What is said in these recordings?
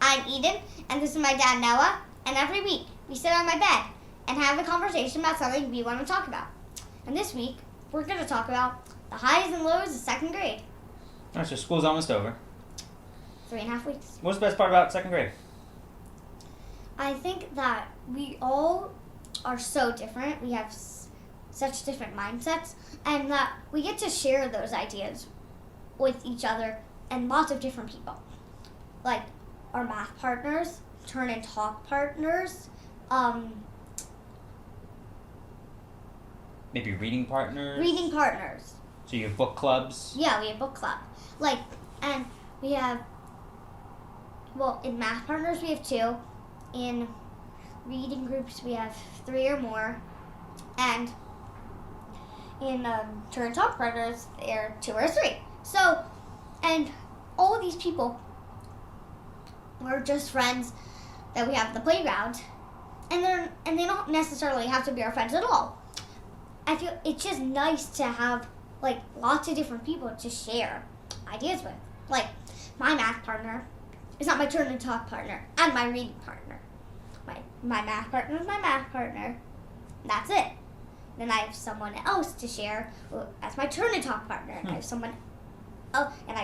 I'm Eden, and this is my dad, Noah, and every week we sit on my bed and have a conversation about something we want to talk about. And this week, we're going to talk about the highs and lows of second grade. Alright, so school's almost over. 3.5 weeks. What's the best part about second grade? I think that we all are so different. We have such different mindsets, and that we get to share those ideas with each other and lots of different people. Like our math partners, turn and talk partners, Maybe reading partners? reading partners. So you have book clubs? Yeah, we have book club. And we have, in math partners we have 2. In reading groups we have 3 or more. And in turn and talk partners there are 2 or 3. So, and all of these people are just friends that we have at the playground. And they don't necessarily have to be our friends at all. I feel it's just nice to have lots of different people to share ideas with. Like my math partner is not my turn and talk partner and my reading partner. My math partner is my math partner. That's it. Then I have someone else to share as my turn and talk partner. And I have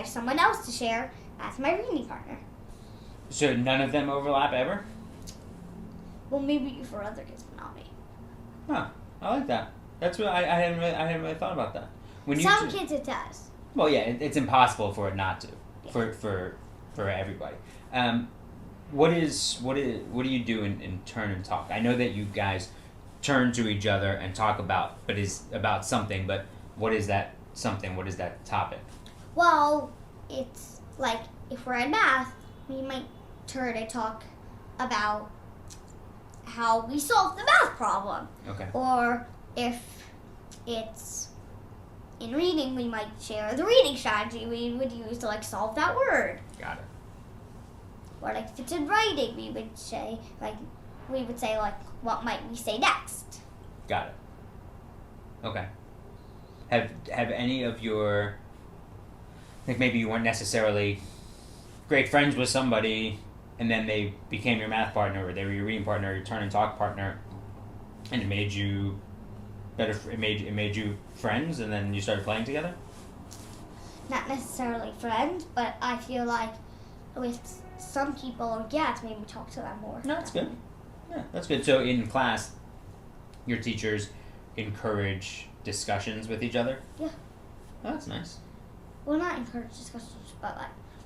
someone else to share as my reading partner. So none of them overlap ever? Well, maybe for other kids, but not me. Huh. I like that. That's what I hadn't really thought about that. Some kids it does. Well, yeah, it's impossible for it not to. Yeah. For everybody. What do you do in turn and talk? I know that you guys turn to each other and talk about something, but what is that something? What is that topic? Well, it's like if we're in math, we might turn and talk about how we solve the math problem. Okay. Or if it's in reading, we might share the reading strategy we would use to solve that word. Got it. Or if it's in writing, we would say what might we say next? Got it. Okay. Have any of your, maybe you weren't necessarily great friends with somebody, and then they became your math partner, or they were your reading partner, your turn and talk partner, and it made you better. It made you friends, and then you started playing together. Not necessarily friends, but I feel like with some people, it's made me talk to them more. No, that's good. Yeah, that's good. So in class, your teachers encourage discussions with each other? Yeah. Oh, that's nice. Well, not encourage discussions, but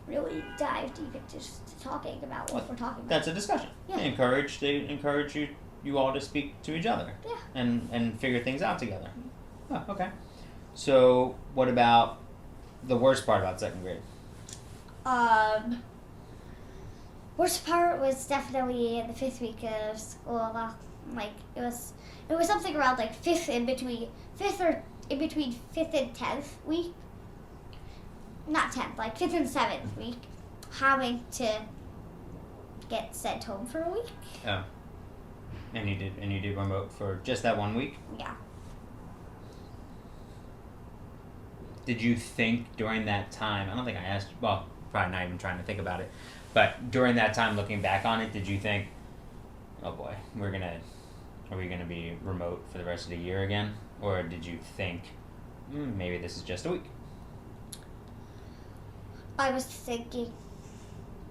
really dive deep into just talking about what we're talking about. That's a discussion. Yeah. They encourage you all to speak to each other. Yeah. And figure things out together. Oh, okay. So what about the worst part about second grade? Worst part was definitely the 5th week of school. It was something around fifth and 10th week. Not 10th, 5th and 7th week, having to get sent home for a week. Oh. And you did remote for just that 1 week? Yeah. Did you think during that time, I don't think I asked, well, probably not even trying to think about it, but during that time looking back on it, did you think, oh boy, are we gonna be remote for the rest of the year again? Or did you think, maybe this is just a week? I was thinking,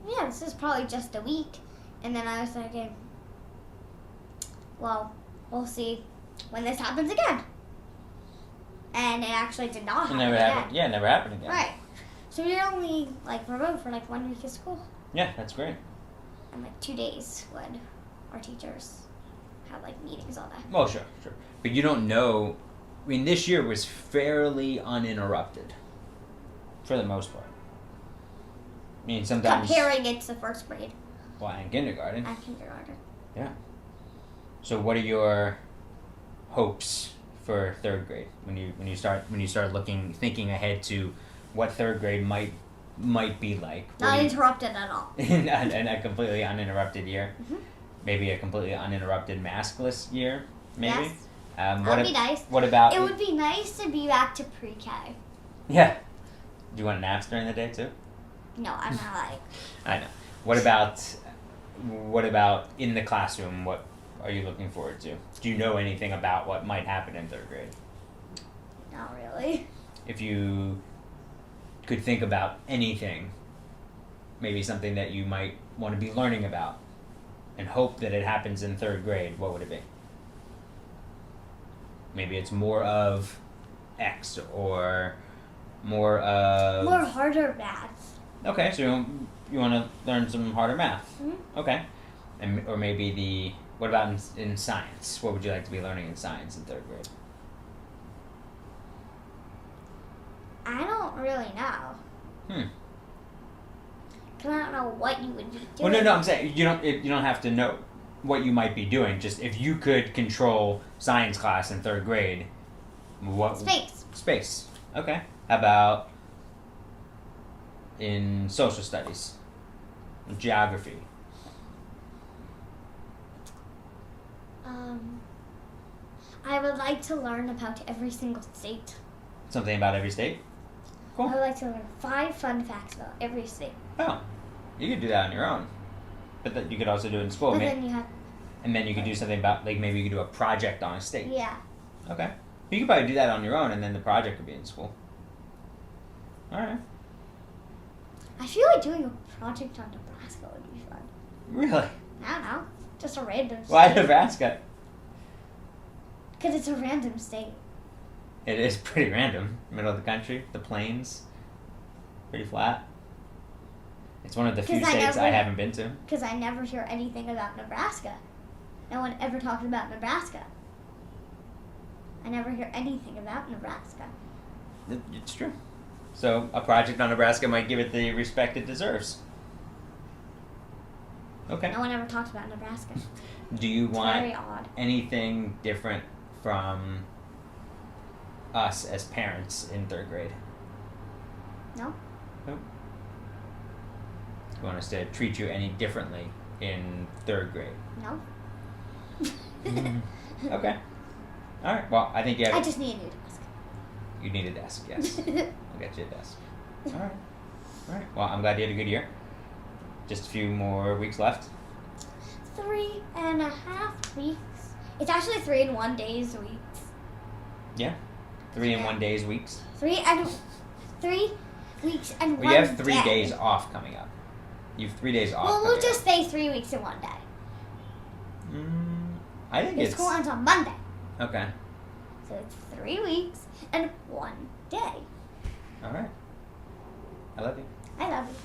this is probably just a week. And then I was thinking, well, we'll see when this happens again. And it actually did not happen again. Yeah, it never happened again. Right. So we were only remote for 1 week of school. Yeah, that's great. And 2 days when our teachers had meetings all day. Well, sure. But you don't know, this year was fairly uninterrupted. For the most part. Sometimes... Comparing it to 1st grade. Well, and kindergarten. And kindergarten. Yeah. So what are your hopes for 3rd grade when you start thinking ahead to what 3rd grade might be like? Not interrupted at all. in a completely uninterrupted year. Mm-hmm. Maybe a completely uninterrupted maskless year. Maybe. Yes. That would be nice. What about? It would be nice to be back to pre-K. Yeah. Do you want naps during the day too? No, I'm not I know. What about in the classroom? What are you looking forward to? Do you know anything about what might happen in third grade? Not really. If you could think about anything, maybe something that you might want to be learning about and hope that it happens in third grade, what would it be? Maybe it's more of X or more of... More harder math. Okay, so you want to learn some harder math. Mm-hmm. Okay. Or maybe what about in science? What would you like to be learning in science in third grade? I don't really know. Cause I don't know what you would be doing. Well, no, I'm saying you don't have to know what you might be doing. Just if you could control science class in third grade, what? Space. Space. Okay. How about in social studies, geography? I would like to learn about every single state. Something about every state. Cool. I would like to learn 5 fun facts about every state. Oh, you could do that on your own, but you could also do it in school. But then you have. And then you could do something about, like, maybe you could do a project on a state. Yeah. Okay. You could probably do that on your own, and then the project could be in school. All right. I feel like doing a project on Nebraska would be fun. Really? I don't know. Just a random state. Why Nebraska? Because it's a random state. It is pretty random. Middle of the country, the plains, pretty flat. It's one of the few states I haven't been to. Because I never hear anything about Nebraska. No one ever talks about Nebraska. I never hear anything about Nebraska. It's true. So a project on Nebraska might give it the respect it deserves. Okay. No one ever talks about Nebraska. Do you want very odd. anything different from us as parents in third grade? No. Nope. You want us to treat you any differently in third grade? No. Okay. All right. Well, I think you have. I just need a new desk. You need a desk, yes. I'll get you a desk. All right. All right. Well, I'm glad you had a good year. Just a few more weeks left. 3.5 weeks. It's actually 3 and 1 days weeks. Yeah. 3 and 1 days weeks. 3 weeks and 1 Well, you have 3 day. days off coming up. You have 3 days off. Well, we'll coming just up. say 3 weeks and 1 day. I think The it's. school ends on Monday. Okay. So it's 3 weeks and 1 day. All right. I love you. I love you.